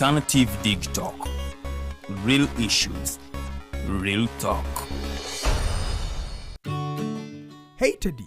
Alternative Dig Talk. Real issues, real talk. Hey Teddy,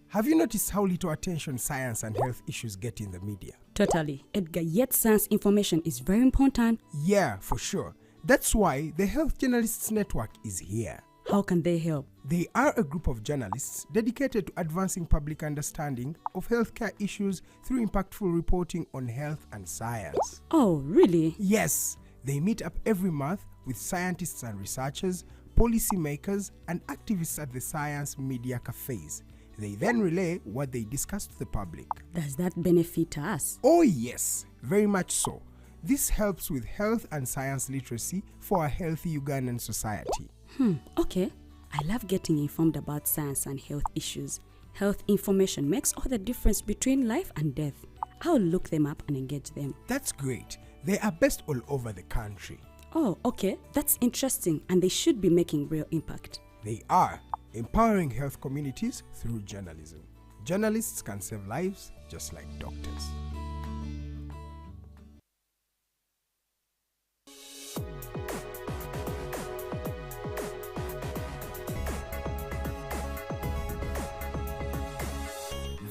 have you noticed how little attention science and health issues get in the media? Totally, Edgar, yet science information is very important. Yeah, for sure. That's why the Health Journalists Network is here. How can they help? They are a group of journalists dedicated to advancing public understanding of healthcare issues through impactful reporting on health and science. Oh, really? Yes, they meet up every month with scientists and researchers, policymakers, and activists at the science media cafes. They then relay what they discuss to the public. Does that benefit us? Oh yes, very much so. This helps with health and science literacy for a healthy Ugandan society. Okay. I love getting informed about science and health issues. Health information makes all the difference between life and death. I'll look them up and engage them. That's great. They are based all over the country. Oh, okay. That's interesting, and they should be making real impact. They are empowering health communities through journalism. Journalists can save lives just like doctors.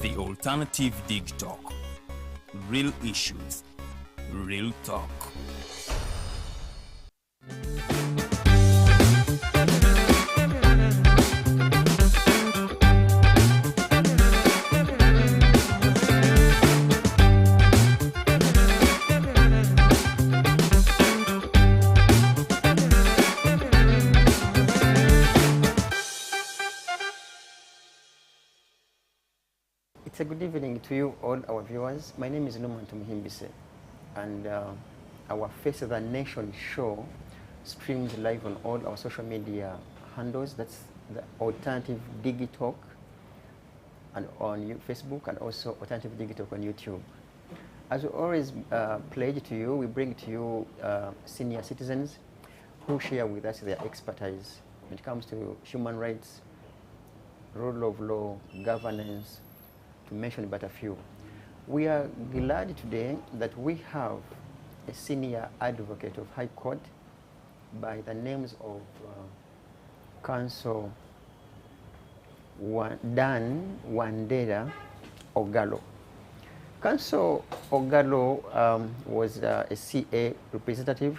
The Alternative Dig Talk. Real issues, real talk. It's a good evening to you all our viewers. My name is Tumuhimbise, and our Face of the Nation show streams live on all our social media handles. That's the Alternative Dig Talk and on Facebook, and also Alternative Dig Talk on YouTube. As we always pledge to you, we bring to you senior citizens who share with us their expertise when it comes to human rights, rule of law, governance, to mention but a few. We are glad today that we have a senior advocate of High Court by the names of Counsel Dan Wandera Ogalo. Counsel Ogalo was a CA representative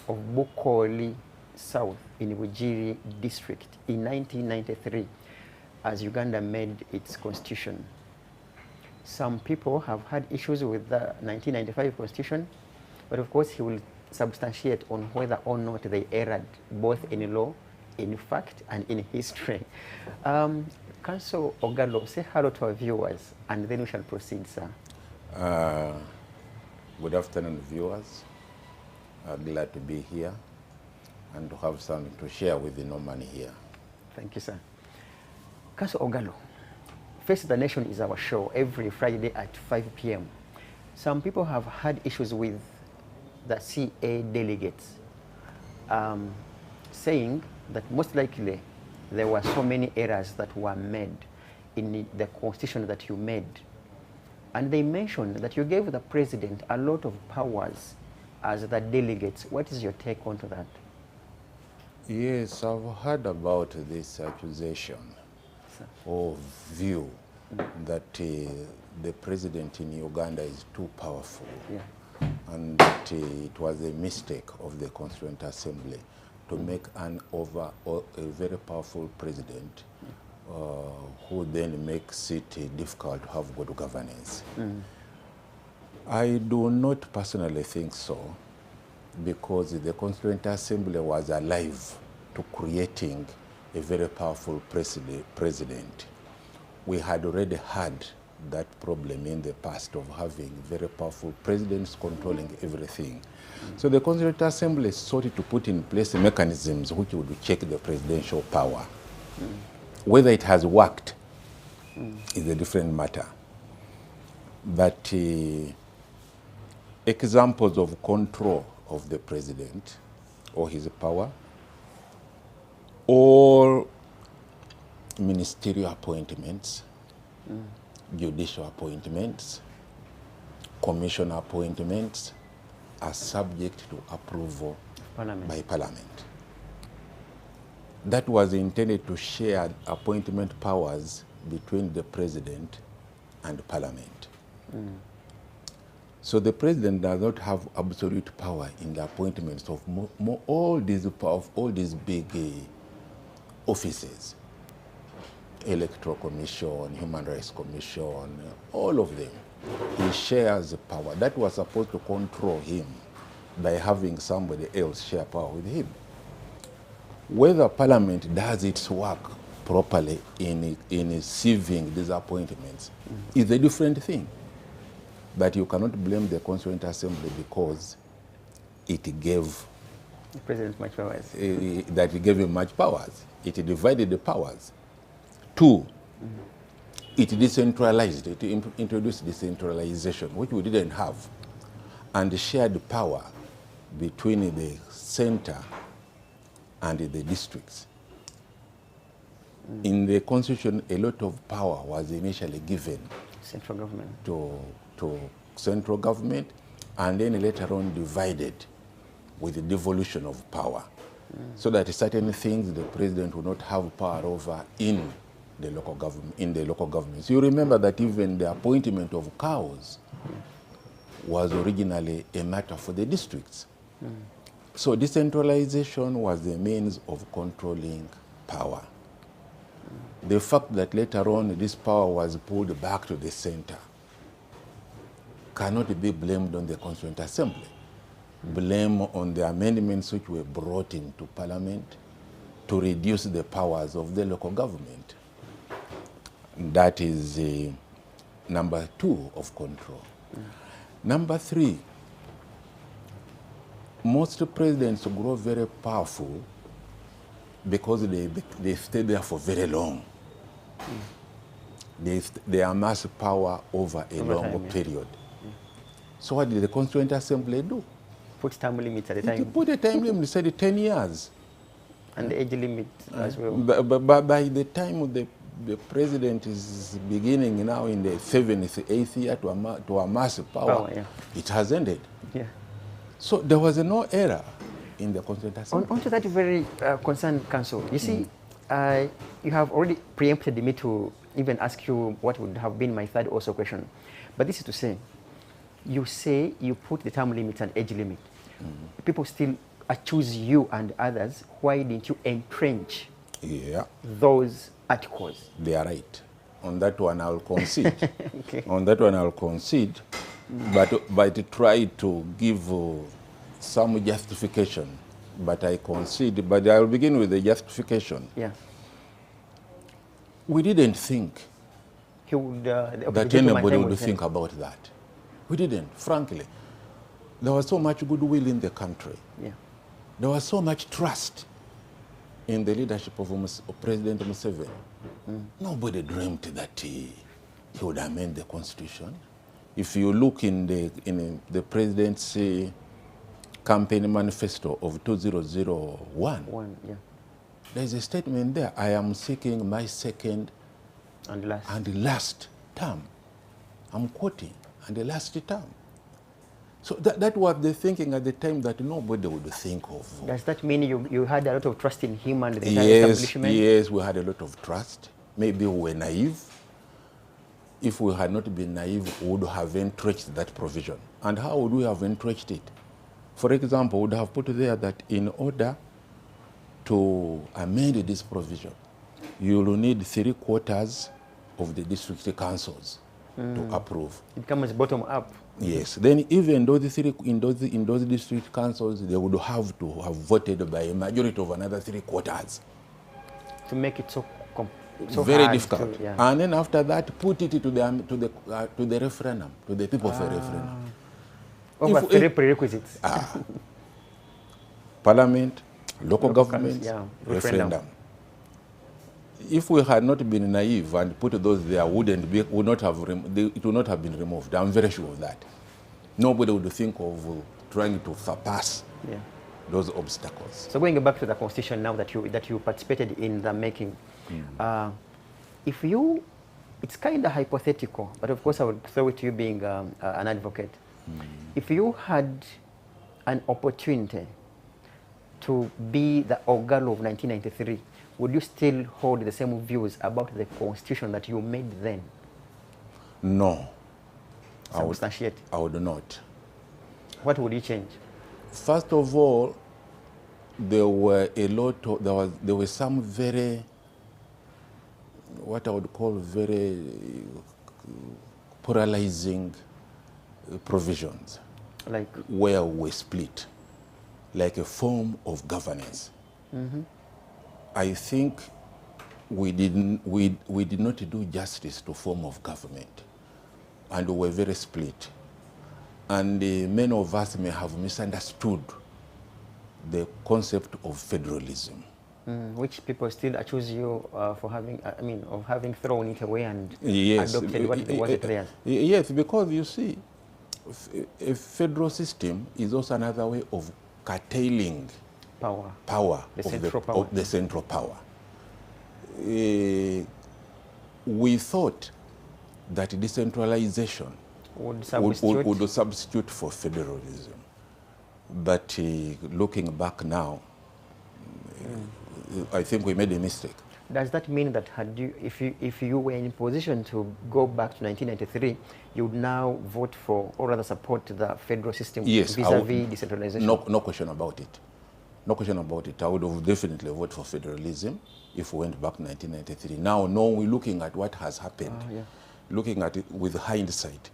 of Bukoli South in Wajiri district in 1993 as Uganda made its constitution. Some people have had issues with the 1995 constitution, but of course he will substantiate on whether or not they erred both in law, in fact, and in history. Counsel Ogalo, say hello to our viewers, and then we shall proceed, sir. Good afternoon, viewers. Glad to be here and to have something to share with the Norman here. Thank you, sir. Counsel Ogalo, Face the Nation is our show every Friday at 5 p.m. Some people have had issues with the CA delegates, saying that most likely there were so many errors that were made in the constitution that you made. And they mentioned that you gave the president a lot of powers as the delegates. What is your take on that? Yes, I've heard about this accusation of view that the president in Uganda is too powerful, and that it was a mistake of the Constituent Assembly to make a very powerful president who then makes it difficult to have good governance. I do not personally think so, because the Constituent Assembly was alive to creating a very powerful president. We had already had that problem in the past of having very powerful presidents controlling everything. So the Constituent Assembly sought to put in place mechanisms which would check the presidential power. Whether it has worked is a different matter. But examples of control of the president or his power, or ministerial appointments, judicial appointments, commission appointments, are subject to approval Parliament. by Parliament. That was intended to share appointment powers between the President and Parliament. So the President does not have absolute power in the appointments of all these big offices. Electoral Commission, Human Rights Commission, all of them. He shares the power. That was supposed to control him by having somebody else share power with him. Whether Parliament does its work properly in receiving these appointments is a different thing. But you cannot blame the Constituent Assembly because it gave The President much powers. that it gave him much powers. It divided the powers. Two, it decentralized, it introduced decentralization, which we didn't have, and shared power between the center and the districts. In the Constitution, a lot of power was initially given Central government. to central government, and then later on divided with the devolution of power, so that certain things the President would not have power over in the local government. So you remember that even the appointment of cows was originally a matter for the districts. So decentralization was the means of controlling power. The fact that later on this power was pulled back to the center cannot be blamed on the Constituent Assembly. Blame on the amendments which were brought into Parliament to reduce the powers of the local government. That is number two of control. Number three, most presidents grow very powerful because they stay there for very long. They amass power over a long period. So what did the Constituent Assembly do? Put time limits at the time. It put a time limit, said 10 years. And the age limit as well. But by the time the president is beginning now in the 7th, 8th year to amass power, it has ended. Yeah. So there was no error in the Constituent Assembly. On to that very concerned counsel, you see, you have already preempted me to even ask you what would have been my third also question. But this is to say you put the term limit and age limit. People still choose you and others. Why didn't you entrench those articles? They are right. On that one, I'll concede. Okay. On that one, I'll concede. But try to give some justification. But I concede. But I'll begin with the justification. Yeah. We didn't think that anybody would think about that. We didn't, frankly. There was so much goodwill in the country. Yeah. There was so much trust in the leadership of President Museveni. Nobody dreamt that he would amend the Constitution. If you look in the president's campaign manifesto of 2001, there's a statement there, I am seeking my second and last term. I'm quoting, and the last term. So that was the thinking at the time that nobody would think of. Does that mean you had a lot of trust in him and the establishment? Yes, we had a lot of trust. Maybe we were naive. If we had not been naive, we would have entrenched that provision. And how would we have entrenched it? For example, we would have put there that in order to amend this provision, you will need 3/4 of the district councils to approve. It comes bottom up. Yes. Then even in those district councils, they would have to have voted by a majority of another 3/4. To make it so very hard difficult. And then after that, put it to the referendum, to the people for referendum. Over three prerequisites. Parliament, local government, referendum. If we had not been naive and put those there, it would not have been removed. I'm very sure of that. Nobody would think of trying to surpass those obstacles. So going back to the Constitution now that you participated in the making, it's kind of hypothetical, but of course I would throw it to you being an advocate. If you had an opportunity to be the Ogalo of 1993, would you still hold the same views about the constitution that you made then? No. Substantiate. I would not. What would you change? First of all, there were there were some very, what I would call very polarizing provisions. Like? Where we split, like a form of governance. I think we did not do justice to form of government, and we were very split. And many of us may have misunderstood the concept of federalism. Which people still accuse you for having, of having thrown it away and Yes, adopted what it was. Yes, because you see, a federal system is also another way of curtailing power, of the central power. We thought that decentralization would substitute for federalism. But looking back now, I think we made a mistake. Does that mean that if you were in position to go back to 1993, you would now vote for or rather support the federal system vis-a-vis decentralization? No question about it. No question about it. I would have definitely voted for federalism if we went back to 1993. Now, we're looking at what has happened. Looking at it with hindsight,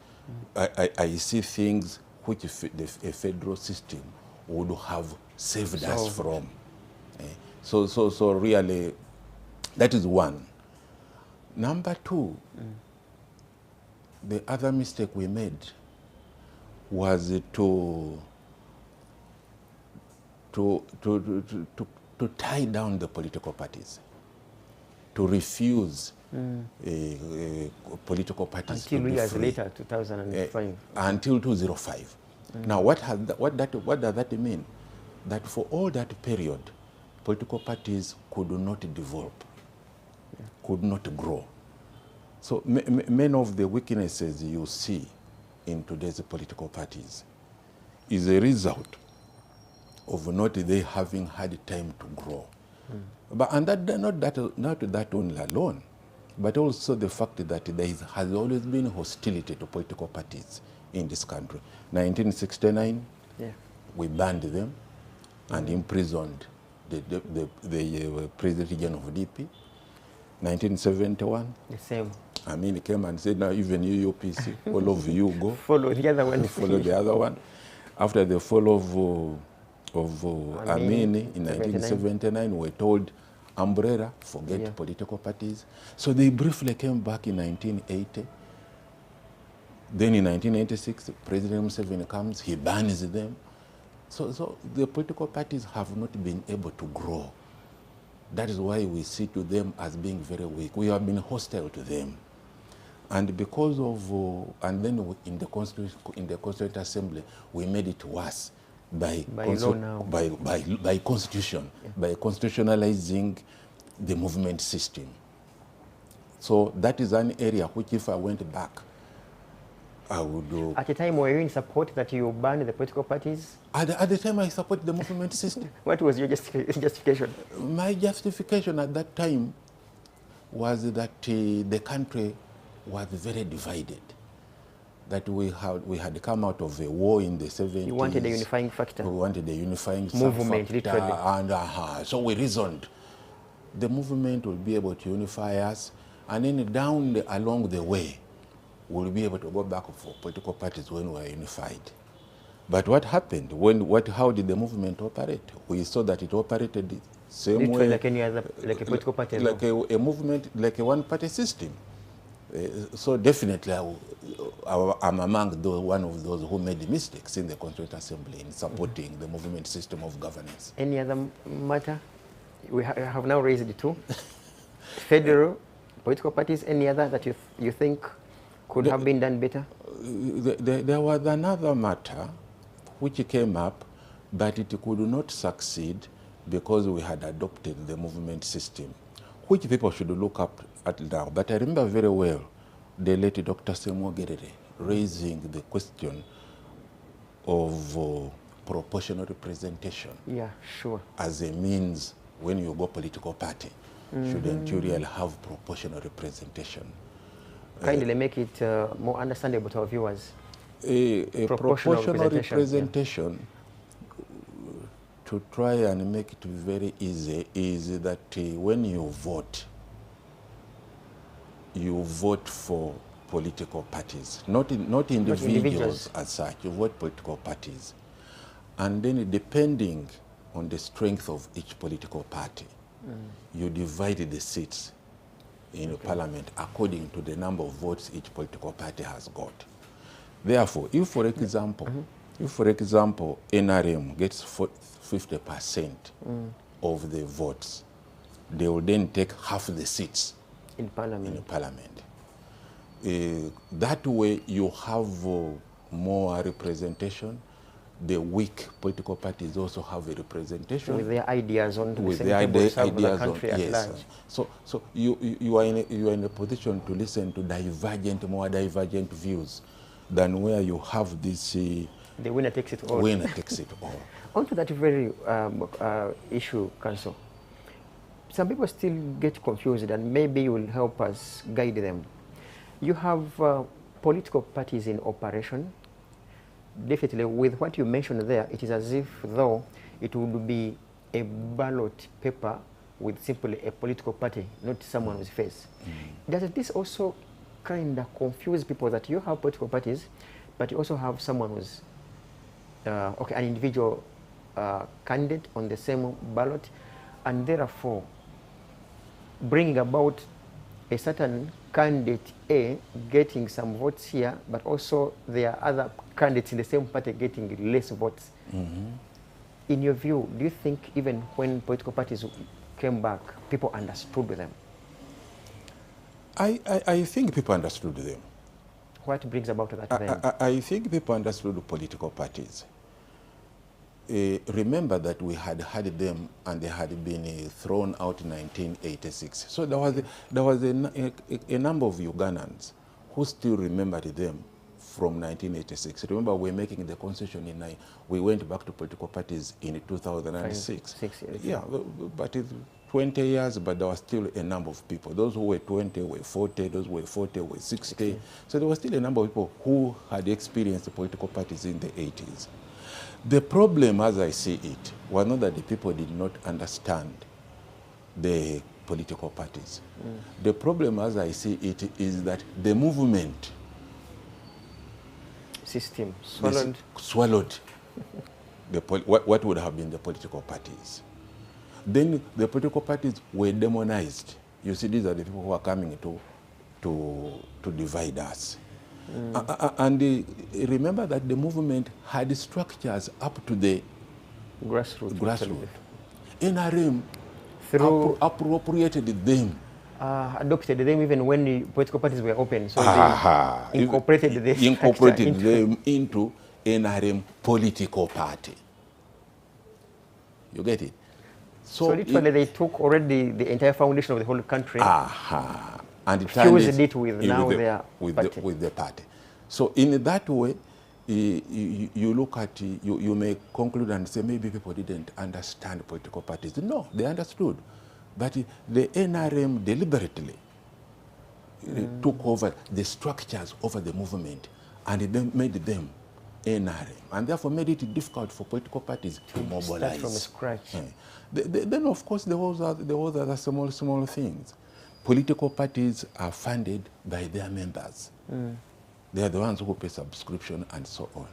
I see things which a federal system would have saved us from. So really, that is one. Number two, the other mistake we made was to tie down the political parties, to refuse political parties until years later, 2005. Until 2005. Now, what does that mean? That for all that period, political parties could not develop, could not grow. So many of the weaknesses you see in today's political parties is a result of not they having had time to grow. But and not that only alone, but also the fact that there has always been hostility to political parties in this country. 1969, we banned them and imprisoned the President General of DP. 1971, the same. He came and said, now even you, UPC, all of you go. Follow the other one. Follow the other one. After the fall of Amini in 1979, we were told, umbrella, forget political parties. So they briefly came back in 1980. Then in 1986, President Museveni comes, he bans them. So the political parties have not been able to grow. That is why we see to them as being very weak. We have been hostile to them. And because of, and then in the Constituent Assembly, we made it worse by constitution, by constitutionalizing the movement system. So that is an area which if I went back, I would do. At the time, were you in support that you banned the political parties? At the time, I supported the movement system. What was your justification? My justification at that time was that the country was very divided. That we had come out of a war in the 70s. You wanted a unifying factor. We wanted a unifying movement, factor, literally. And so we reasoned the movement will be able to unify us, and then along the way, we'll be able to go back for political parties when we are unified. But what happened? How did the movement operate? We saw that it operated the same way. Like any other, like a political party? Like a movement, like a one-party system. So definitely, I'm among one of those who made mistakes in the Constituent Assembly in supporting the movement system of governance. Any other matter? We have now raised two. Federal, political parties, any other that you think could have been done better? There was another matter which came up, but it could not succeed because we had adopted the movement system, which people should look up at now. But I remember very well the late Dr. Semuogerere raising the question of proportional representation. Yeah, sure. As a means, when you go political party, shouldn't you really have proportional representation? Kindly make it more understandable to our viewers. A proportional representation, to try and make it very easy, is that when you vote for political parties, not individuals as such. You vote political parties. And then depending on the strength of each political party, you divide the seats in parliament according to the number of votes each political party has got. Therefore, if for example, NRM gets 50% of the votes, they will then take half the seats in parliament. That way you have more representation. The weak political parties also have a representation with their ideas on the with same their table of the ideas country on, at yes. large. So you are in a position to listen to more divergent views than where you have this the winner takes it all. Winner takes it all. On to that very issue, Council. Some people still get confused, and maybe you will help us guide them. You have political parties in operation. Definitely, with what you mentioned there, it is as if though it would be a ballot paper with simply a political party, not someone's face. Does this also kind of confuse people that you have political parties, but you also have someone who's an individual candidate on the same ballot, and therefore bringing about a certain candidate A getting some votes here, but also there are other candidates in the same party getting less votes. In your view, do you think even when political parties came back, people understood them? I think people understood them. What brings about that then? I think people understood political parties. Remember that we had them and they had been thrown out in 1986. So there was a number of Ugandans who still remembered them from 1986. Remember, we're making the concession we went back to political parties in 2006. 6 years. Yeah, but it's 20 years, but there was still a number of people. Those who were 20 were 40, those who were 40 were 60. So there was still a number of people who had experienced the political parties in the 80s. The problem, as I see it, was not that the people did not understand the political parties. The problem, as I see it, is that the movement system swallowed what would have been the political parties. Then the political parties were demonized. You see, these are the people who are coming to divide us. And remember that the movement had structures up to the grassroots. NRM appropriated them. Adopted them even when the political parties were open. So they incorporated them into NRM political party. You get it? So literally they took already the entire foundation of the whole country. And fused it with the party. So in that way, you look at, you may conclude and say maybe people didn't understand political parties. No, they understood. But the NRM deliberately took over the structures over the movement and then made them NRM, and therefore made it difficult for political parties to mobilize. Start from scratch. Then of course there was other small things. Political parties are funded by their members. They are the ones who pay subscription and so on.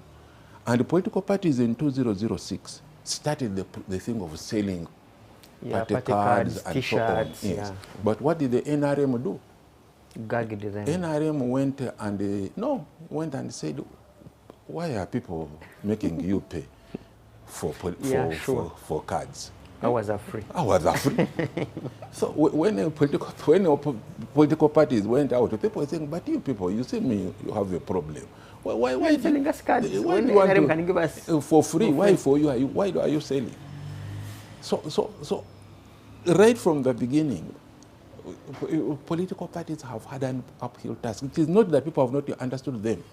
And the political parties in 2006 started the thing of selling party cards and so on. Yes. But what did the NRM do? Gagged them. NRM went and said, why are people making you pay for cards? Ours are free. Ours are free. So when political parties went out, people were saying, but you people, you see me, you have a problem. Why selling us cards? Why when do you want NRM can give us for free? Why for you? Why are you selling? So right from the beginning, political parties have had an uphill task. It is not that people have not understood them.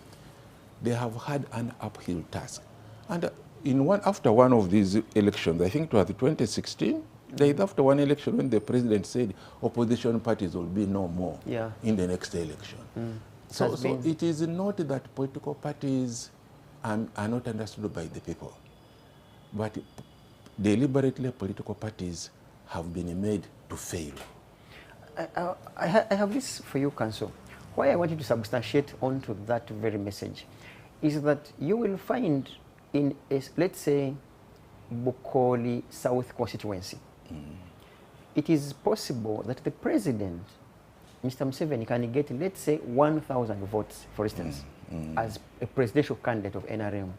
They have had an uphill task. And after one of these elections, I think it was 2016, after one election when the president said opposition parties will be no more in the next election. So it is not that political parties are not understood by the people, but deliberately political parties have been made to fail. I have this for you, Council. Why I want you to substantiate onto that very message is that you will find in, let's say, Bukoli South constituency, it is possible that the president, Mr. Museveni, can get, let's say, 1,000 votes, for instance, as a presidential candidate of NRM.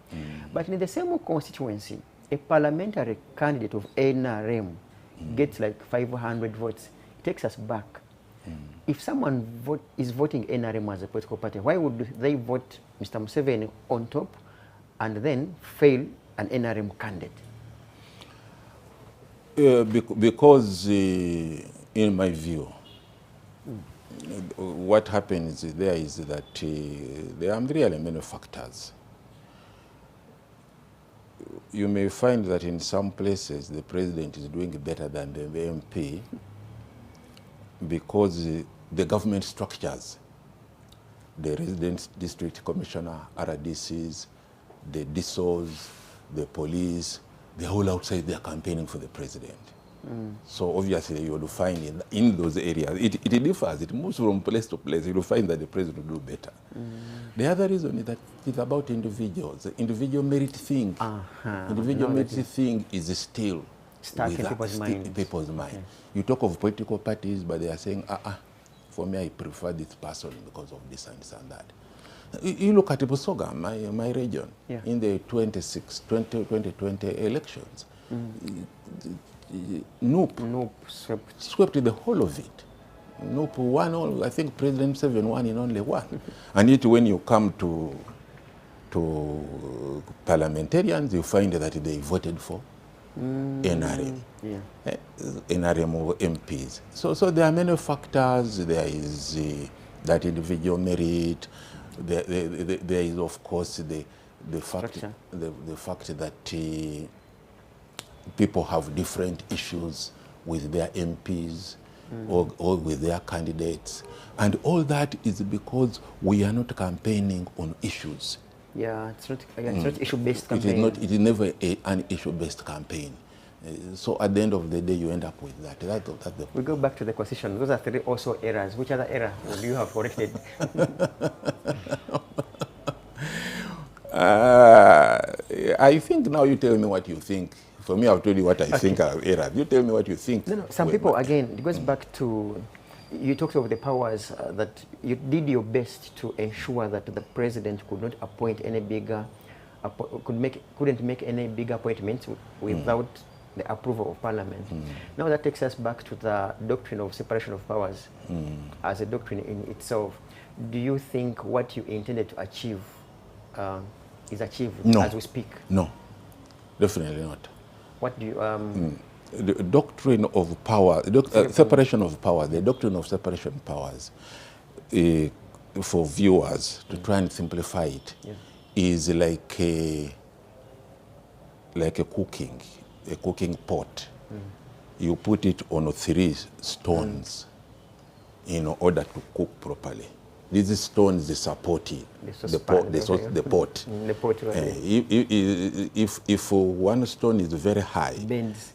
But in the same constituency, a parliamentary candidate of NRM gets like 500 votes. It takes us back. If someone is voting NRM as a political party, why would they vote Mr. Museveni on top and then fail an NRM candidate? Because, in my view, what happens there is that there are really many factors. You may find that in some places the president is doing better than the MP because the government structures, the resident district commissioner, RDCs, the DSOs, the police, they're all outside there campaigning for the president. So obviously you will find in those areas, it differs, it moves from place to place, you will find that the president will do better. The other reason is that it's about individuals. The individual merit thing. Individual merit thing is still stuck in people's minds. Yes. You talk of political parties, but they are saying, for me I prefer this person because of this and this and that. You look at Busoga, my region, in the 2020 elections. NUP swept the whole of it. NUP won, I think President Museveni won in only one. And yet when you come to parliamentarians, you find that they voted for NRM. NRM or MPs. So there are many factors. There is that individual merit. There is, of course, the fact that people have different issues with their MPs or with their candidates. And all that is because we are not campaigning on issues. Yeah, it's not issue-based campaign. It is never an issue-based campaign. So at the end of the day, you end up with that. We go back to the constitution. Those are three also errors. Which other error would you have corrected? I think now you tell me what you think. For me, I'll tell you what I think are errors. You tell me what you think. No, some people, again, it goes back to, you talked of the powers that you did your best to ensure that the president could not appoint any bigger, couldn't make any big appointments without the approval of parliament. Now that takes us back to the doctrine of separation of powers as a doctrine in itself. Do you think what you intended to achieve is achieved as we speak? No, definitely not. What do you... The doctrine of power, separation of powers, the doctrine of separation of powers, for viewers, to try and simplify it, is like a cooking pot. You put it on 3 stones in order to cook properly. These stones support the pot. The pot, right. If one stone is very high,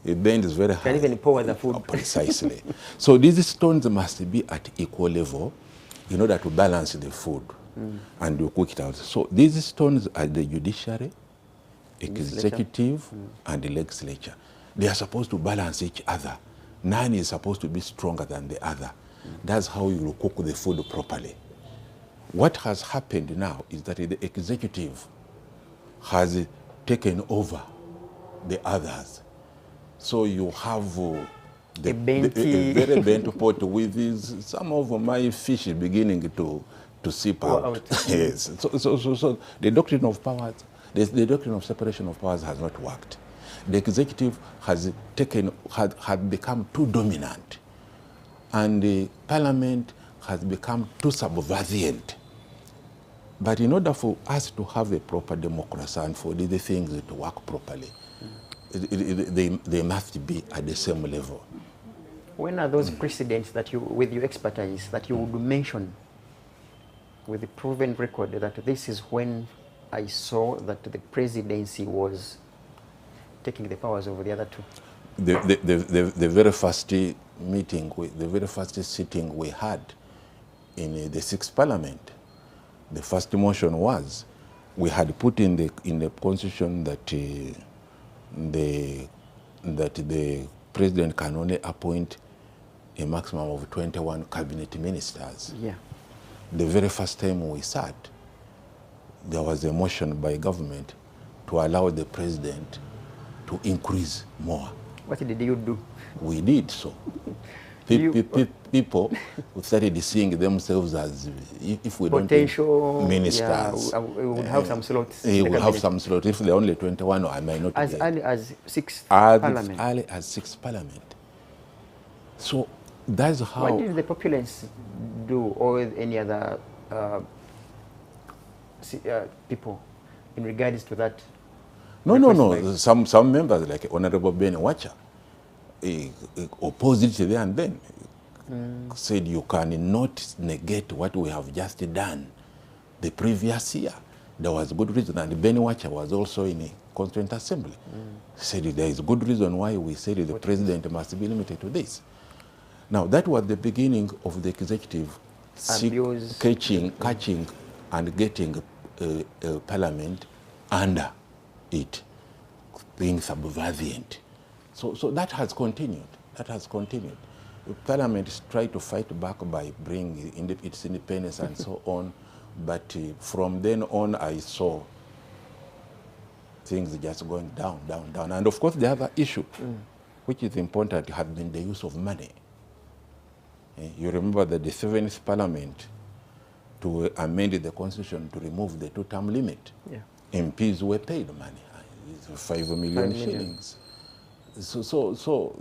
it bends very high. Can even pour the food. Precisely. So these stones must be at equal level in order to balance the food and you cook it out. So these stones are the judiciary, executive, and the legislature. They are supposed to balance each other. None is supposed to be stronger than the other. That's how you will cook the food properly. What has happened now is that the executive has taken over the others. So you have a very bent pot with some of my fish beginning to seep out. Yes. So the doctrine of powers, the doctrine of separation of powers has not worked. The executive has had become too dominant, and the parliament has become too subservient But in order for us to have a proper democracy and for the things to work properly, they must be at the same level. When are those precedents that you, with your expertise, that you would mention with the proven record that this is when I saw that the presidency was taking the powers over the other two? The very first meeting, the very first sitting we had in the 6th Parliament, the first motion was, we had put in the constitution that the president can only appoint a maximum of 21 cabinet ministers. Yeah. The very first time we sat, there was a motion by government to allow the president to increase more. What did you do? We did so. People started seeing themselves as, if we potential, don't ministers, yeah, we would have some slots. We will have some slots. If they're only 21, I might not as be. Early as 6th Parliament. As early as 6th Parliament. So that's how. What did the populace do, or any other people, in regards to that? No. Some members, like Honorable Ben Wacha, opposed it there and then. Said you cannot negate what we have just done the previous year. There was good reason, and Ben Wacha was also in a Constituent Assembly. Said there is good reason why we said the president must be limited to this. Now that was the beginning of the executive catching and getting Parliament under it, being subservient. So that has continued. That has continued. Parliament tried to fight back by bringing its independence and so on, but from then on I saw things just going down. And of course the other issue, which is important, has been the use of money. You remember that the 7th Parliament, to amend the Constitution to remove the 2-term limit, MPs were paid money, 5 million shillings. So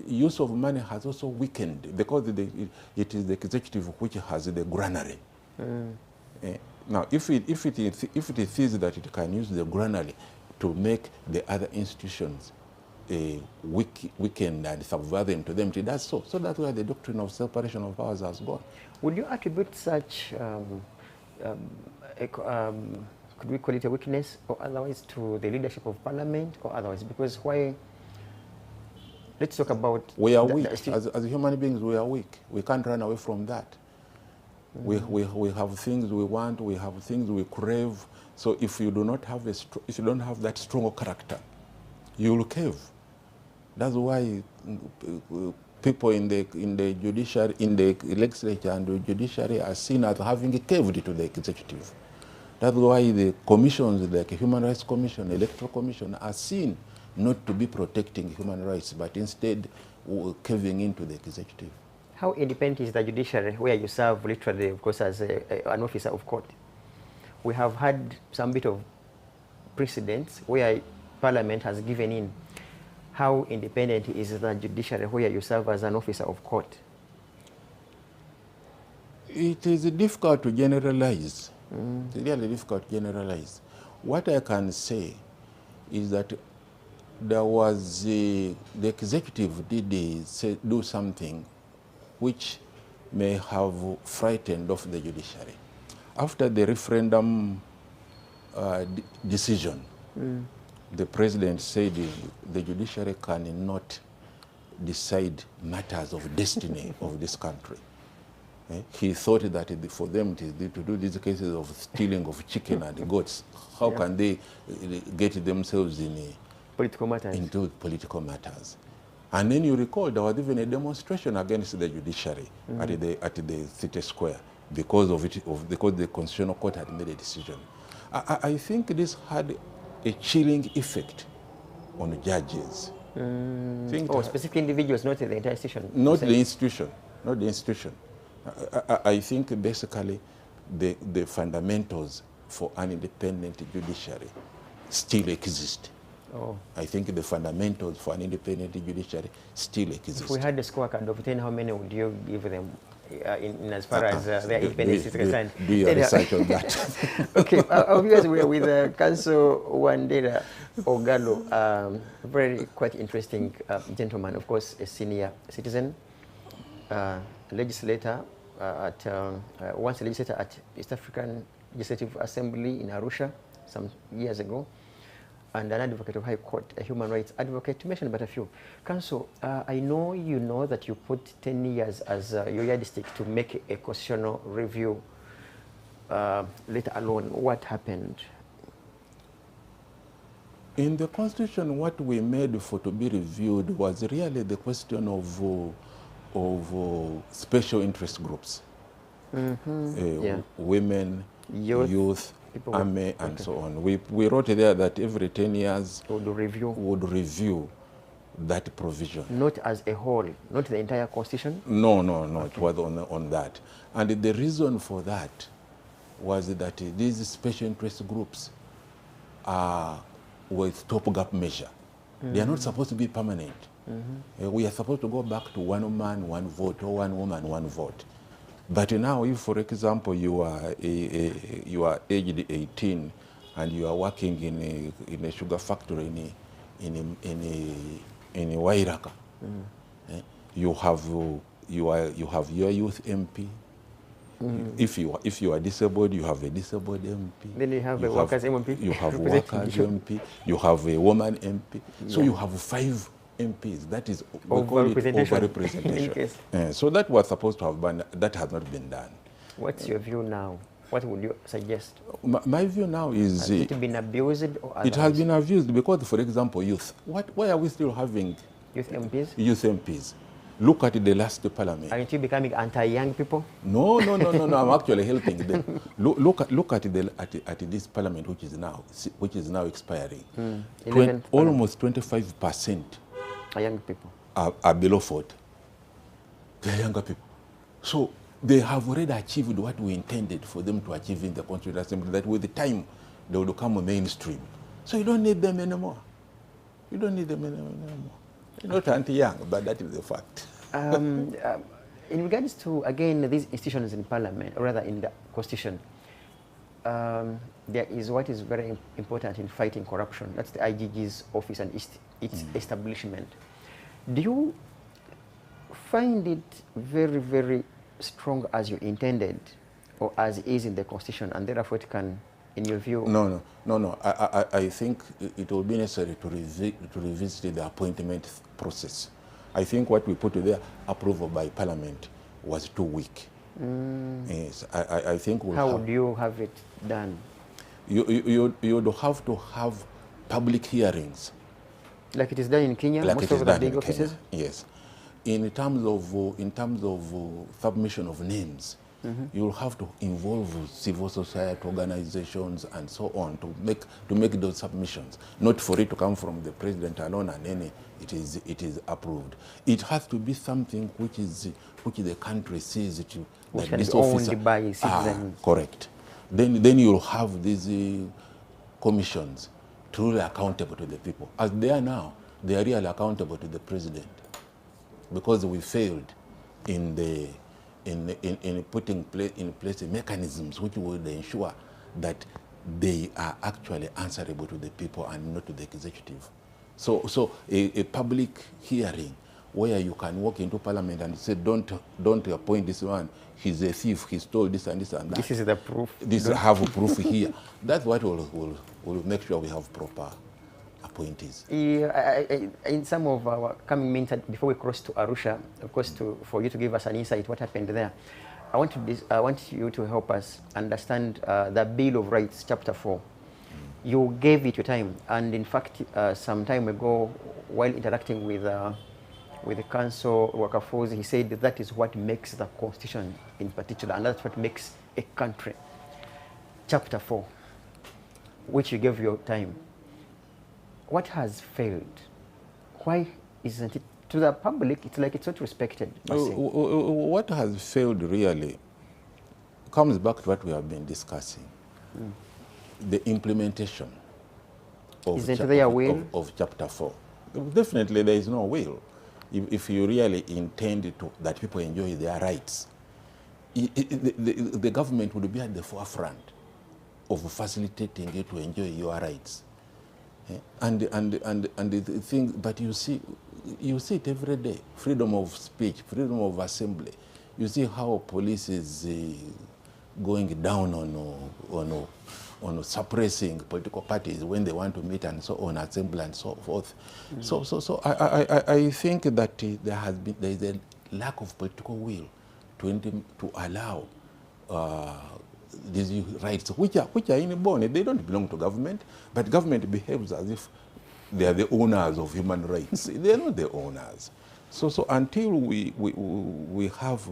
use of money has also weakened, because it is the executive which has the granary. Now, if it is that it can use the granary to make the other institutions weakened and subservient to them, it does so. So that's why the doctrine of separation of powers has gone. Would you attribute such, could we call it a weakness or otherwise, to the leadership of Parliament or otherwise? Because why? Let's talk about... We are weak. As human beings, we are weak. We can't run away from that. We have things we want, we have things we crave. So if you do not have if you don't have that strong character, you will cave. That's why people in the judiciary, in the legislature and the judiciary are seen as having caved to the executive. That's why the commissions, like Human Rights Commission, Electoral Commission, are seen not to be protecting human rights, but instead caving into the executive. How independent is the judiciary, where you serve literally, of course, as an officer of court? We have had some bit of precedents where Parliament has given in. How independent is the judiciary, where you serve as an officer of court? It is difficult to generalize. It's really difficult to generalize. What I can say is that there was the executive did do something which may have frightened off the judiciary. After the referendum decision, the president said the judiciary cannot decide matters of destiny of this country. He thought that for them to do these cases of stealing of chicken and goats, how can they get themselves into political matters? And then you recall there was even a demonstration against the judiciary at the city square because because the Constitutional Court had made a decision. I think this had a chilling effect on judges. Specific individuals, not the entire institution. Not the institution. Not the institution. I think basically the fundamentals for an independent judiciary still exist. I think the fundamentals for an independent judiciary still exist. If we had a scorecard of 10, how many would you give them in as far as their independence is concerned. Do your research on that. Okay, our viewers, we are with Counsel Wandera Ogalo, very quite interesting gentleman, of course, a senior citizen, legislator once a legislator at East African Legislative Assembly in Arusha some years ago, and an advocate of High Court, a human rights advocate, to mention but a few. Counsel, I know you know that you put 10 years as your yardstick to make a constitutional review, let alone what happened. In the Constitution, what we made for to be reviewed was really the question of special interest groups. Women, youth, army, and so on. We wrote there that every 10 years would review that provision. Not as a whole, not the entire Constitution? No, it was on that. And the reason for that was that these special interest groups are with stopgap measure. They are not supposed to be permanent. We are supposed to go back to one man, one vote, or one woman, one vote. But now, if, for example, you are aged 18 and you are working in a sugar factory in Wairaka, you have your youth MP. If you are disabled, you have a disabled MP. Then you have a workers MP. You have workers MP. You have a woman MP. So you have 5 MPs. That is over-representation. So that was supposed to have been, that has not been done. What's your view now? What would you suggest? My view now is... Has it been abused or otherwise? It has been abused because, for example, youth. Why are we still having... Youth MPs? Youth MPs. Look at the last parliament. Aren't you becoming anti-young people? No. I'm actually helping them. Look at this parliament, which is now expiring. Almost 25% are young people. Are below 40. They are younger people. So they have already achieved what we intended for them to achieve in the Constituent Assembly, that with the time they will become a mainstream. So you don't need them anymore. You don't need them anymore. You're not anti-young, but that is the fact. In regards to, again, these institutions in Parliament, or rather in the Constitution, there is what is very important in fighting corruption. That's the IGG's office and its establishment. Do you find it very, very strong as you intended, or as is in the Constitution, and therefore it can, in your view? No. I think it will be necessary to revisit the appointment process. I think what we put there, approval by Parliament, was too weak. Yes, I think we'll How would you have it done? You would have to have public hearings. Like it is done in Kenya, like most it is of the done big in offices? Kenya. Yes. In terms of submission of names, you will have to involve civil society organizations and so on to make those submissions. Not for it to come from the president alone and then it is approved. It has to be something which the country sees it Which that is this owned officer, by citizens. Correct. Then you'll have these commissions truly accountable to the people. As they are now, they are really accountable to the president, because we failed in putting in place mechanisms which would ensure that they are actually answerable to the people and not to the executive. So a public hearing where you can walk into Parliament and say, don't appoint this one, he's a thief, he stole this and this and that. This is the proof. This have a proof here. That's what will make sure we have proper appointees. In some of our coming minutes, before we cross to Arusha, of course, for you to give us an insight what happened there, I want you to help us understand the Bill of Rights, Chapter 4. You gave it your time, and in fact, some time ago, while interacting with the Council Wakafuzi, he said that is what makes the Constitution in particular, and that's what makes a country. Chapter 4, which you gave your time. What has failed? Why isn't it, to the public, it's like it's not respected? What has failed really comes back to what we have been discussing. The implementation of Chapter 4. Definitely there is no will. If you really intend that people enjoy their rights, the government would be at the forefront of facilitating you to enjoy your rights. And the thing, but you see it every day. Freedom of speech, freedom of assembly. You see how police is going down on suppressing political parties when they want to meet and so on, assemble and so forth. So I think that there is a lack of political will to allow these rights, which are inborn. They don't belong to government, but government behaves as if they are the owners of human rights. They are not the owners. So until we have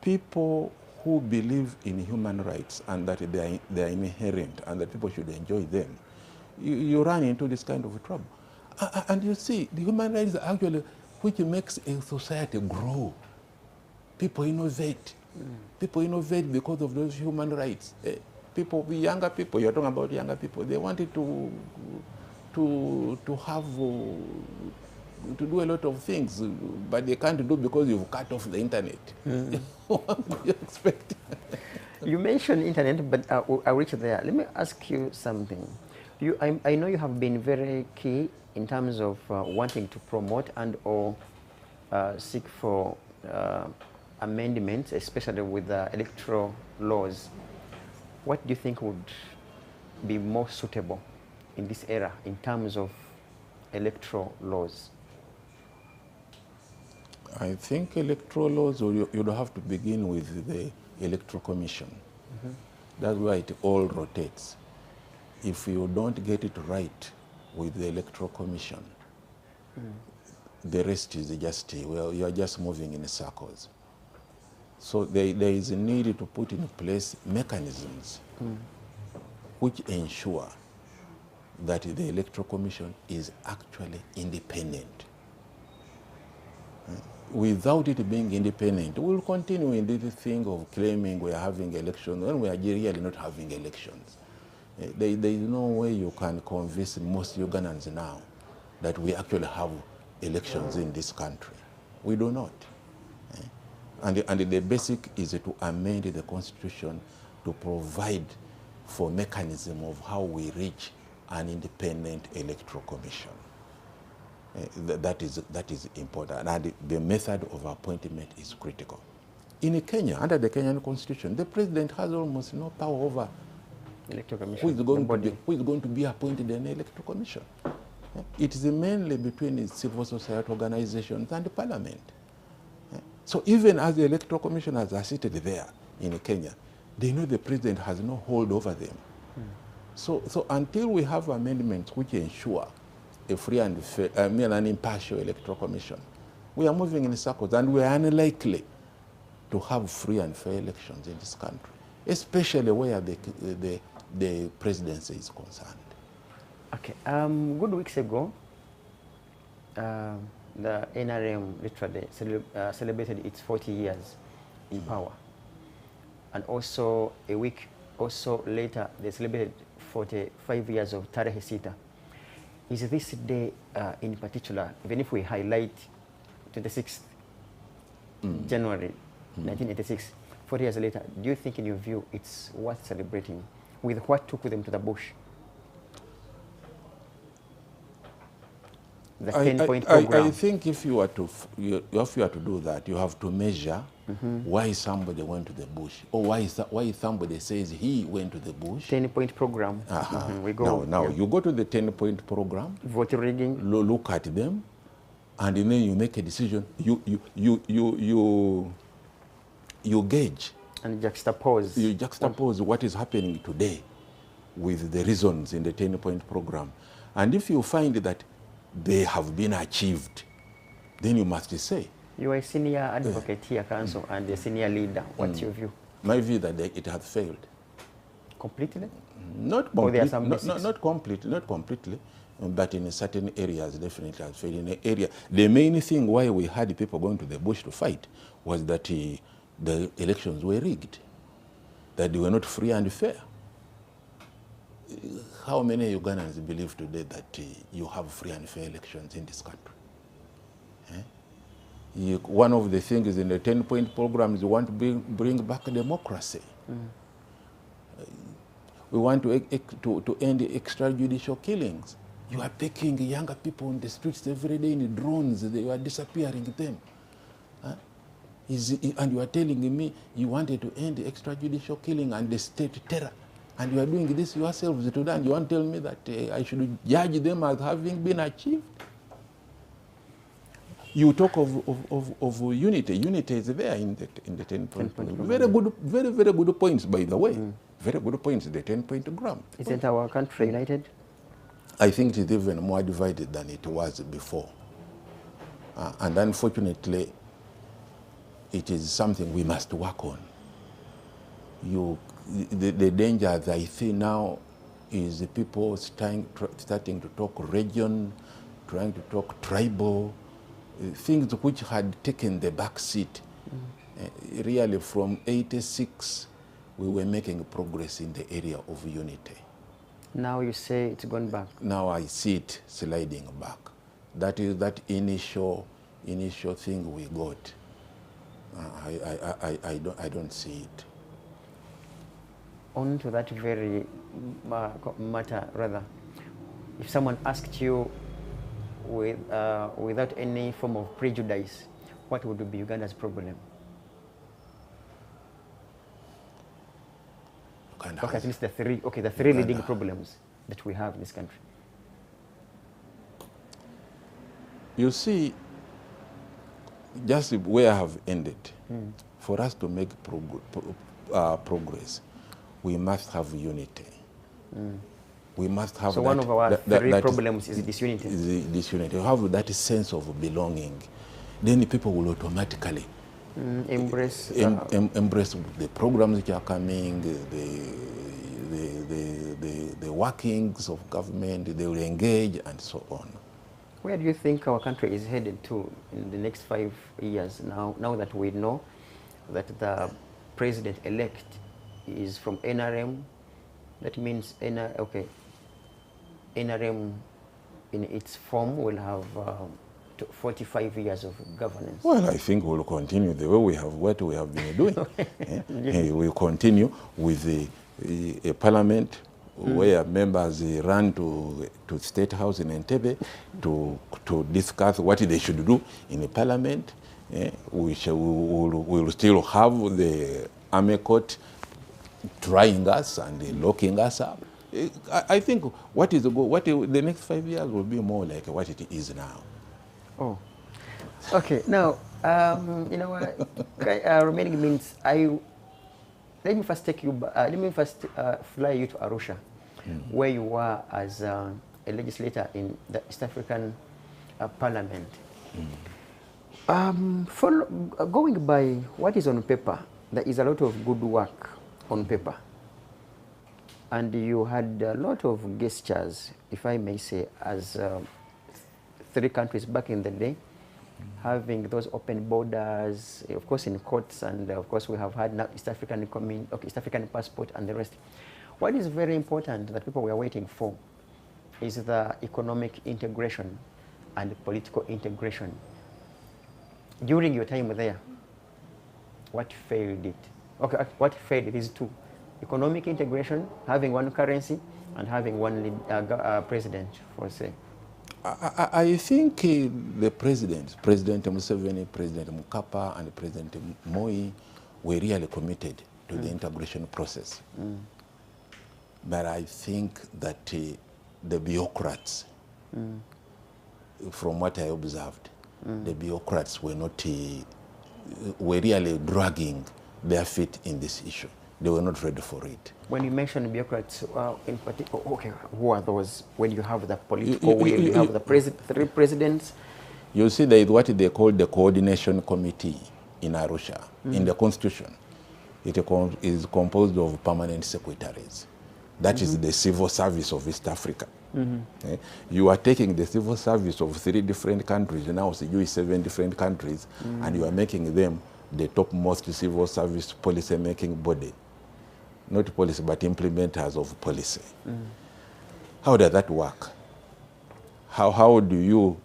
people who believe in human rights and that they are inherent and that people should enjoy them, you run into this kind of trouble. And you see, the human rights are actually which makes a society grow. People innovate. People innovate because of those human rights. Younger people, you're talking about younger people, they wanted to have, to do a lot of things, but they can't do because you've cut off the internet. What do you expect? You mentioned internet, but I'll reach there. Let me ask you something. I know you have been very key in terms of wanting to promote and or seek for amendments, especially with electoral laws. What do you think would be more suitable in this era in terms of electoral laws? I think electoral laws, you'd have to begin with the Electoral Commission. That's why it all rotates. If you don't get it right with the Electoral Commission, the rest is just, well, you're just moving in circles. So there is a need to put in place mechanisms which ensure that the Electoral Commission is actually independent. Without it being independent, we'll continue in this thing of claiming we are having elections when we are really not having elections. There is no way you can convince most Ugandans now that we actually have elections in this country. We do not. And the basic is to amend the Constitution to provide for mechanism of how we reach an independent electoral commission. That is important, and the method of appointment is critical. In Kenya, under the Kenyan Constitution, the president has almost no power over Electoral Commission, who is going to be appointed in the electoral commission. It is mainly between civil society organizations and the parliament. So even as the electoral commissioners are seated there in Kenya, they know the president has no hold over them. So until we have amendments which ensure a free and fair, an impartial electoral commission, we are moving in circles, and we are unlikely to have free and fair elections in this country, especially where the presidency is concerned. Okay. Good weeks ago, the NRM literally celebrated its 40 years in power. And also a week or so later, they celebrated 45 years of Tarehe Sita. Is this day in particular, even if we highlight 26th January 1986, 40 years later, do you think in your view it's worth celebrating with what took them to the bush? The 10-point program. I think if you are to do that, you have to measure why somebody went to the bush, or why somebody says he went to the bush. 10-point program. We go. Now you go to the 10-point program. Vote rigging. Look at them, and then you make a decision. You gauge. And juxtapose. You juxtapose what is happening today with the reasons in the 10-point program, and if you find that they have been achieved, then you must say. You are a senior advocate here, counsel, and a senior leader. What's your view? My view that it has failed. Completely? Not completely, but in certain areas definitely has failed. In an area, the main thing why we had people going to the bush to fight was that the elections were rigged, that they were not free and fair. How many Ugandans believe today that you have free and fair elections in this country? One of the things in the 10-point program is we want to bring back democracy. We want to end extrajudicial killings. You are taking younger people on the streets every day in drones. They are disappearing them. And you are telling me you wanted to end extrajudicial killing and the state terror. And you are doing this yourselves today, and you want to tell me that I should judge them as having been achieved? You talk of unity. Unity is there in the 10-point program. Very good points, by the way. Very good points, the 10-point program. Isn't our country united? I think it is even more divided than it was before. And unfortunately, it is something we must work on. The danger that I see now is the people starting to talk region, trying to talk tribal, things which had taken the back seat. Really, from 86, we were making progress in the area of unity. Now you say it's gone back. Now I see it sliding back. That is that initial thing we got. I don't see it. On to that very matter, rather, if someone asked you without any form of prejudice, what would be Uganda's problem? Okay, at least the three leading problems that we have in this country. You see, just where I have ended, for us to make progress, we must have unity. We must have. So one of our three problems is disunity. Disunity. You have that sense of belonging, then people will automatically embrace the programs which are coming, the workings of government. They will engage and so on. Where do you think our country is headed to in the next 5 years now that we know that the president-elect is from NRM? That means NRM in its form will have 45 years of governance. Well, I think we'll continue the way we have been doing. We'll continue with a parliament where members run to State House in Entebbe to discuss what they should do in the parliament. We will still have the Army Court trying us and locking us up. I think the next 5 years will be more like what it is now. Oh, okay. Now, you know what? Remaining means let me first take you. Let me first fly you to Arusha, where you were as a legislator in the East African Parliament. Going by what is on paper, there is a lot of good work on paper, and you had a lot of gestures, if I may say, as 3 countries back in the day, having those open borders, of course in courts, and of course we have had now East African East African passport and the rest. What is very important that people were waiting for is the economic integration and political integration. During your time there, what failed it? Okay, what failed it is 2: economic integration, having one currency, and having one president, for say. I think the President Museveni, President Mukapa, and President Moi were really committed to the integration process. But I think that the bureaucrats, from what I observed, the bureaucrats were really dragging their feet in this issue. They were not ready for it. When you mention bureaucrats, in particular, okay, who are those? When you have the political will, you have the 3 presidents. You see, there is what they call the coordination committee in Arusha. In the constitution, it is composed of permanent secretaries. That is the civil service of East Africa. You are taking the civil service of 3 different countries, now 7 different countries, and you are making them the topmost civil service policy making body. Not policy, but implementers of policy. How does that work? How do you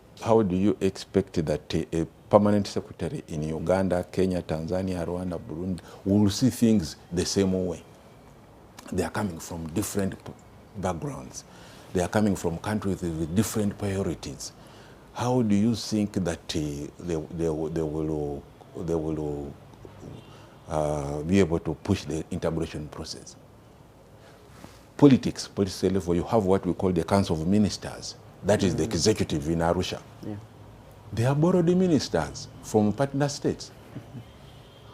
expect that a permanent secretary in Uganda, Kenya, Tanzania, Rwanda, Burundi will see things the same way. They are coming from different backgrounds. They are coming from countries with different priorities. How do you think that they will be able to push the integration process? Politics, political level, you have what we call the Council of Ministers. That is the executive in Arusha. Yeah. They are borrowed ministers from partner states.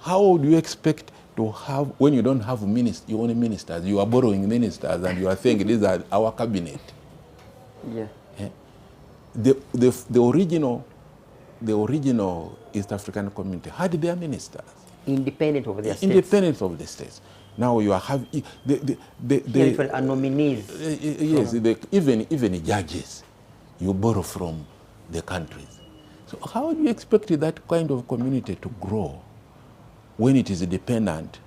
How do you expect to have, when you don't have your own ministers, you are borrowing ministers and you are saying these are our cabinet? Yeah. The original East African community had their ministers. Independent of their states. Independent of the states. Now you are having are nominees. Yes, even judges, you borrow from the countries. So how do you expect that kind of community to grow when it is dependent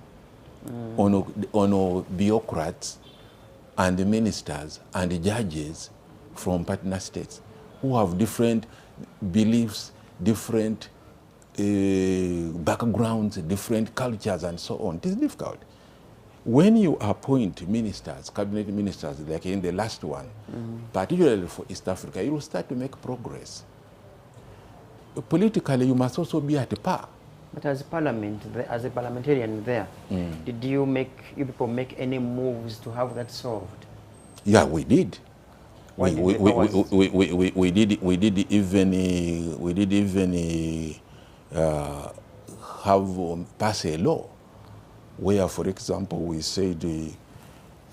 on bureaucrats and the ministers and the judges from partner states who have different beliefs, different backgrounds, different cultures, and so on? It is difficult. When you appoint ministers, cabinet ministers, like in the last one, particularly for East Africa, you will start to make progress. Politically, you must also be at par. But as parliament, as a parliamentarian there, did you people make any moves to have that solved? Yeah, we did. We did even pass a law where, for example, we said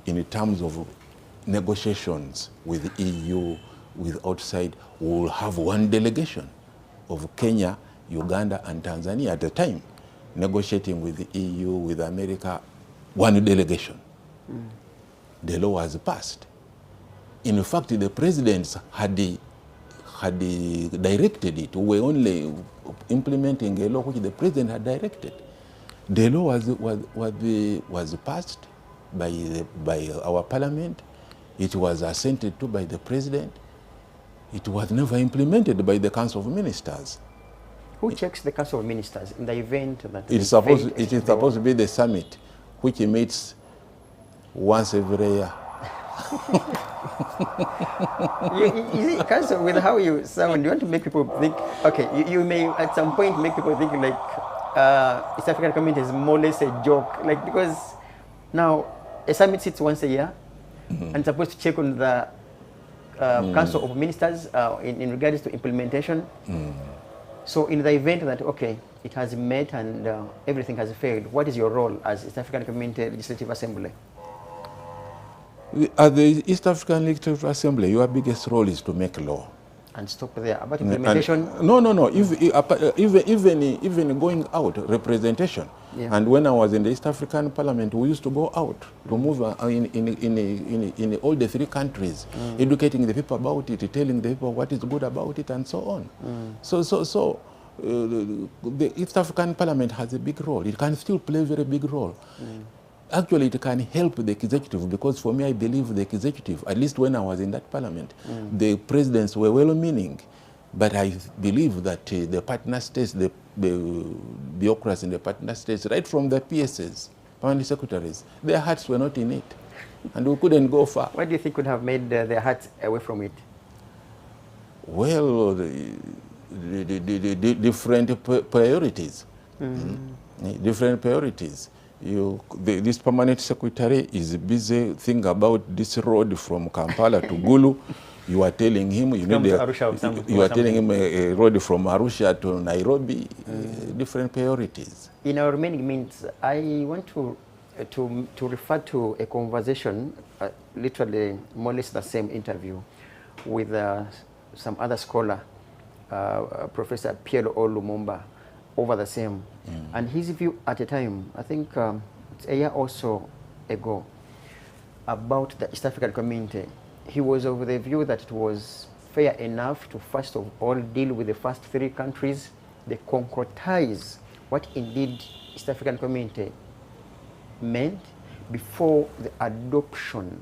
in terms of negotiations with the EU, with outside, we will have one delegation of Kenya, Uganda, and Tanzania at the time, negotiating with the EU, with America, one delegation. The law was passed. In fact, the presidents had directed it. We were only implementing a law which the president had directed. The law was passed by our parliament. It was assented to by the president. It was never implemented by the Council of Ministers. Who checks the Council of Ministers in the event that it is supposed to be the summit, which meets once every year. You see, Council, with how you sound, you want to make people think, okay, you may at some point make people think like East African community is more or less a joke, like, because now a summit sits once a year and it's supposed to check on the Council of Ministers in regards to implementation. So in the event that, okay, it has met and everything has failed, what is your role as East African Community Legislative Assembly? At the East African Legislative Assembly, your biggest role is to make law. And stop there. About implementation? No. Even going out, representation. Yeah. And when I was in the East African Parliament, we used to go out to move in all the three countries, educating the people about it, telling the people what is good about it, and so on. So the East African Parliament has a big role. It can still play a very big role. Actually, it can help the executive, because for me, I believe the executive, at least when I was in that parliament, the presidents were well-meaning, but I believe that the partner states, the bureaucrats in the partner states, right from the PSs, permanent secretaries, their hearts were not in it, and we couldn't go far. What do you think could have made their hearts away from it? Well, the different priorities. Different priorities. This permanent secretary is busy thinking about this road from Kampala to Gulu. You are telling him you need telling him a road from Arusha to Nairobi. Different priorities. In our remaining minutes, I want to refer to a conversation, literally more or less the same interview, with some other scholar, Professor Pierre Lumumba, over the same. And his view at a time, I think it's a year or so ago, about the East African community. He was of the view that it was fair enough to first of all deal with the first three countries, they concretize what indeed East African community meant before the adoption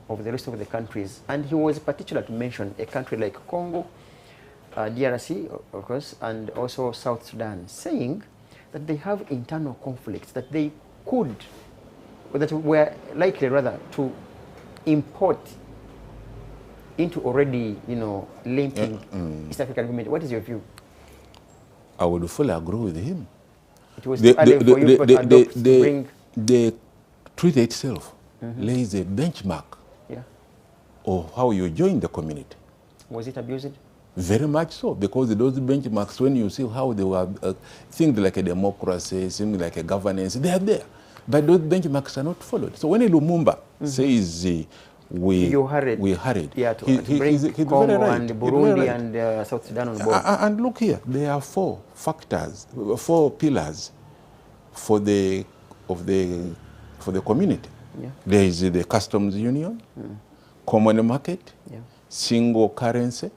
of the rest of the countries. And he was particular to mention a country like Congo, DRC, of course, and also South Sudan, saying that they have internal conflicts that they could, or that were likely rather, to import into already, linking East African community. What is your view? I would fully agree with him. It was too early for you to adopt to bring... The treaty itself lays a benchmark of how you join the community. Was it abused? Very much so, because those benchmarks, when you see how they were, things like a democracy, things like a governance, they are there. But those benchmarks are not followed. So when Lumumba says we hurried, to bring Congo and Burundi and South Sudan on board. And look here, there are 4 factors, 4 pillars for the community. There is the customs union, common market, single currency,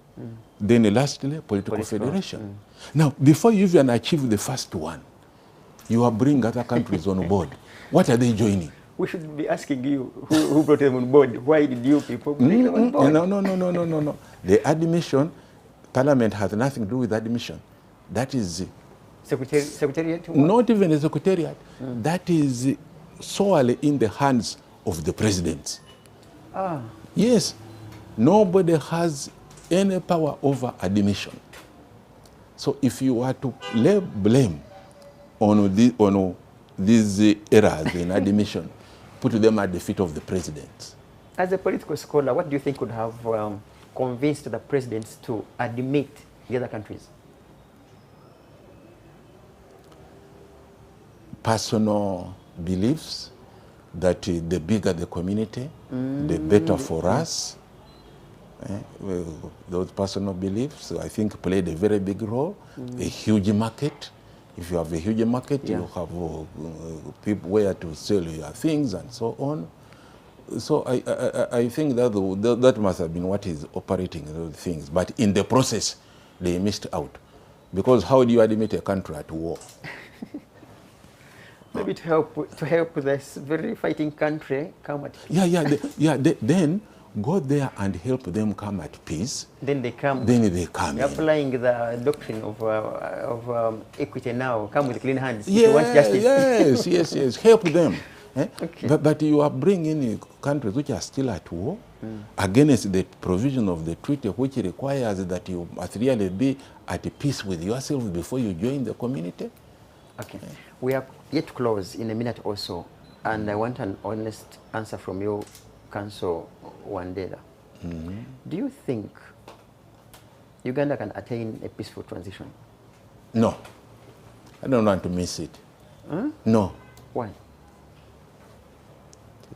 then lastly political federation. Now, before you even achieve the first one, you are bringing other countries on board. What are they joining? We should be asking you who brought them on board. Why did you people bring them on board? No. The admission, Parliament has nothing to do with admission. That is... Secretariat? Not even a secretariat. That is solely in the hands of the president. Yes. Nobody has any power over admission. So if you are to lay blame on these errors in admission, put them at the feet of the president. As a political scholar, what do you think would have convinced the presidents to admit the other countries? Personal beliefs that the bigger the community, the better for us. Those personal beliefs, I think, played a very big role. A huge market. If you have a huge market, you have people where to sell your things and so on. So I think that must have been what is operating those things. But in the process, they missed out. Because how do you admit a country at war? Maybe to help this very fighting country come at peace. Then go there and help them come at peace. Then they come. You're applying the doctrine of equity now. Come with clean hands. If you want justice. Yes. Help them. Okay. But you are bringing countries which are still at war against the provision of the treaty, which requires that you must really be at peace with yourself before you join the community. Okay. We are yet to close in a minute or so, and I want an honest answer from you, Council Wandera. Do you think Uganda can attain a peaceful transition? No. I don't want to miss it. No. Why?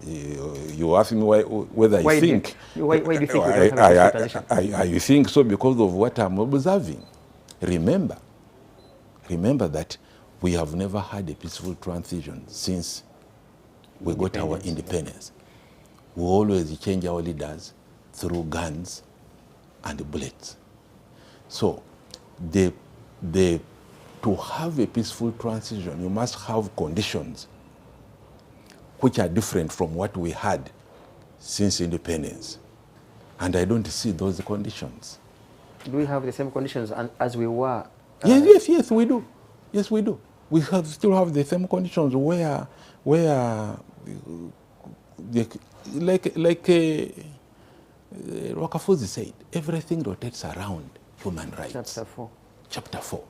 You ask me whether I think. Why do you think we don't have a peaceful transition? I think so because of what I'm observing. Remember that we have never had a peaceful transition since we got our independence. We always change our leaders through guns and bullets. So to have a peaceful transition, you must have conditions which are different from what we had since independence. And I don't see those conditions. Do we have the same conditions as we were? Yes, we do. Yes, we do. We still have the same conditions where Rockefeller said, everything rotates around human rights. Chapter 4. Chapter 4.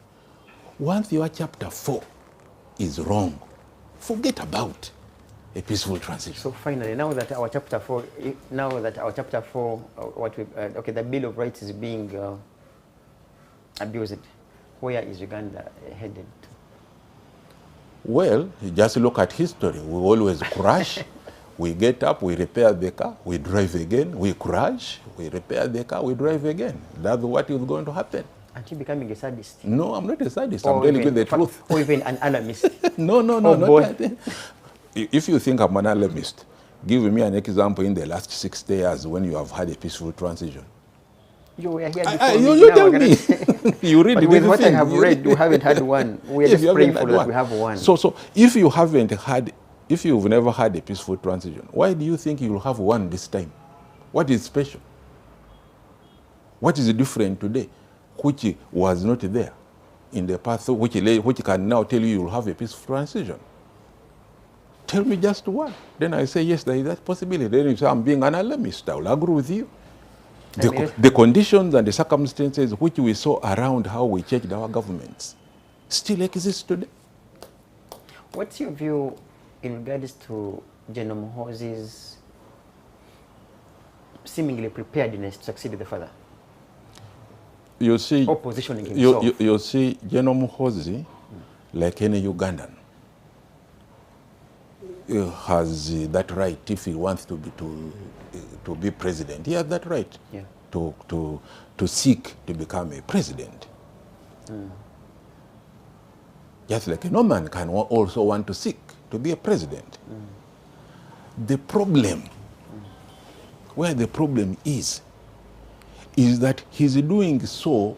Once your chapter 4 is wrong, forget about a peaceful transition. So finally, now that our chapter 4, the Bill of Rights is being abused, where is Uganda headed to? Well, just look at history. We always crash. We get up, we repair the car, we drive again, we crash, we repair the car, we drive again. That's what is going to happen. Aren't you becoming a sadist? No, I'm not a sadist. I'm telling you the truth. Or even an alarmist? No, not that. If you think I'm an alarmist, give me an example in the last 60 years when you have had a peaceful transition. You were here before you tell me. You read but with what I have read, we haven't had one. We are just prayerful that we have one. So if you've never had a peaceful transition, why do you think you'll have one this time? What is special? What is different today? which was not there in the past, which can now tell you will have a peaceful transition? Tell me just one. Then I say, yes, there is that possibility. Then you say, I'm being an alarmist. I will agree with you. The conditions and the circumstances which we saw around how we changed our governments still exist today. What's your view in regards to General Muhoozi's seemingly preparedness to succeed the father? You see, or positioning himself? You see, General Muhoozi, like any Ugandan, has that right if he wants to be president. He has that right to seek to become a president. Just like a Norman can also want to seek to be a president. The problem, where the problem is that he's doing so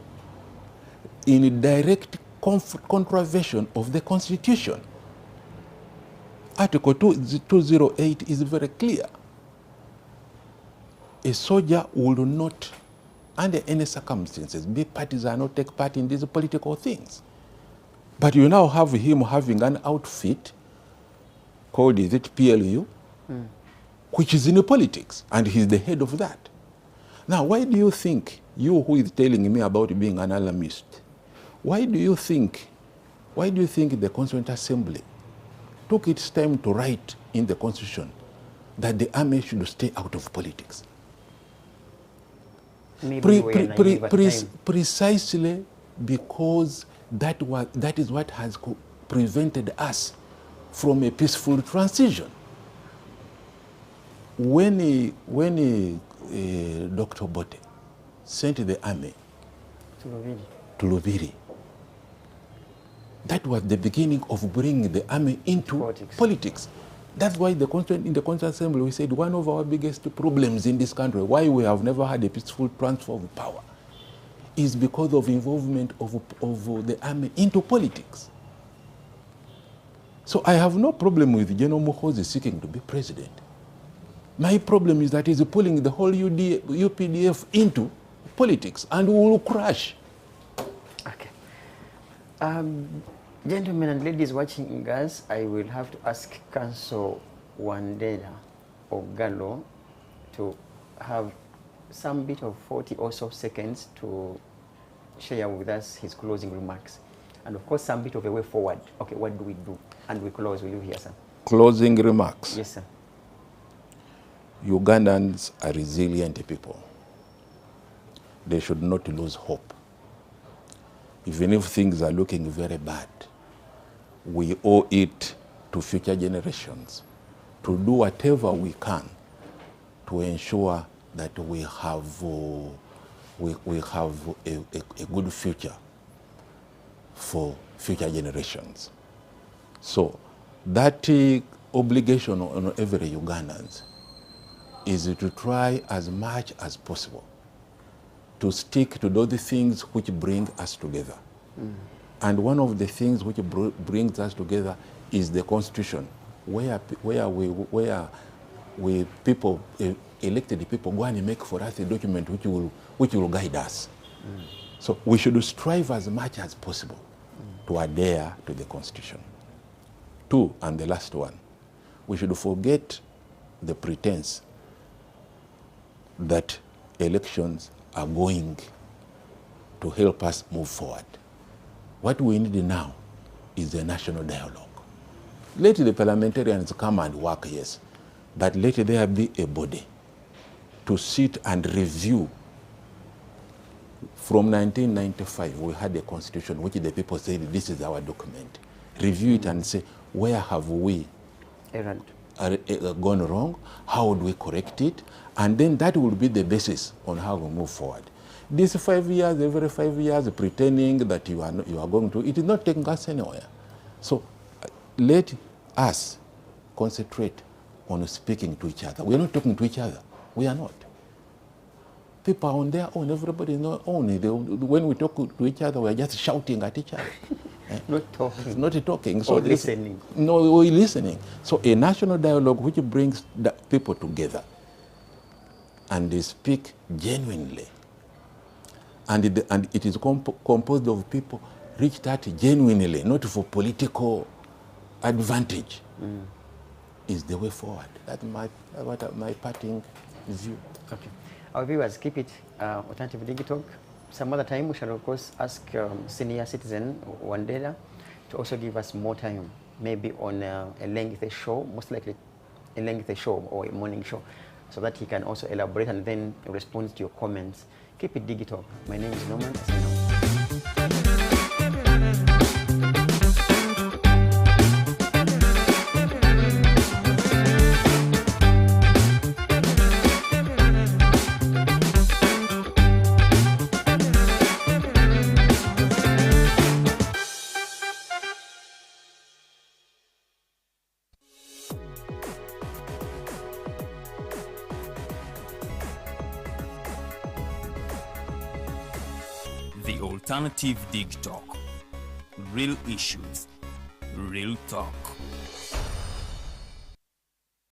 in direct contravention of the Constitution. Article 208 is very clear. A soldier will not, under any circumstances, be partisan or take part in these political things. But you now have him having an outfit called, is it PLU, which is in politics, and he's the head of that. Now, why do you think, you who is telling me about being an alarmist, why do you think the Constituent Assembly took its time to write in the Constitution that the army should stay out of politics? Precisely because that is what has prevented us from a peaceful transition. When Dr. Bote sent the army to Lubiri, that was the beginning of bringing the army into politics. That's why in the Constituent Assembly we said one of our biggest problems in this country, why we have never had a peaceful transfer of power, is because of involvement of the army into politics. So I have no problem with General Muhoozi seeking to be president. My problem is that he's pulling the whole UPDF into politics, and we will crash. Okay. Gentlemen and ladies watching us, I will have to ask Counsel Wandera Ogalo to have some bit of 40 or so seconds to share with us his closing remarks. And of course, some bit of a way forward. Okay, what do we do? And we close. Will you hear, sir? Closing remarks. Yes, sir. Ugandans are resilient people. They should not lose hope. Even if things are looking very bad, we owe it to future generations to do whatever we can to ensure that we have a good future for future generations. So that obligation on every Ugandan is to try as much as possible to stick to those things which bring us together. And one of the things which brings us together is the Constitution, where we people, elected people, go and make for us a document which will guide us. So we should strive as much as possible to adhere to the Constitution. 2, and the last one, we should forget the pretense that elections are going to help us move forward. What we need now is a national dialogue. Let the parliamentarians come and work, yes, but let there be a body to sit and review. From 1995, we had a constitution which the people said, this is our document. Review it and say, where have we gone wrong? How would we correct it? And then that will be the basis on how we move forward. These 5 years, every 5 years, pretending that you are going to, it is not taking us anywhere. So let us concentrate on speaking to each other. We are not talking to each other. We are not. People are on their own. Everybody is on their own. When we talk to each other, we are just shouting at each other. Not talking. Not talking. So or listening. No, we're listening. So a national dialogue which brings the people together and they speak genuinely and it is composed of people reached out genuinely, not for political advantage, is the way forward. That's my parting view. Okay. Our viewers, keep it Alternative Digital. Some other time we shall of course ask senior citizen Wandera to also give us more time, maybe on a lengthy show, most likely a lengthy show or a morning show, so that he can also elaborate and then respond to your comments. Keep it digital. My name is Norman. The Alternative Dig Talk. Real issues, real talk.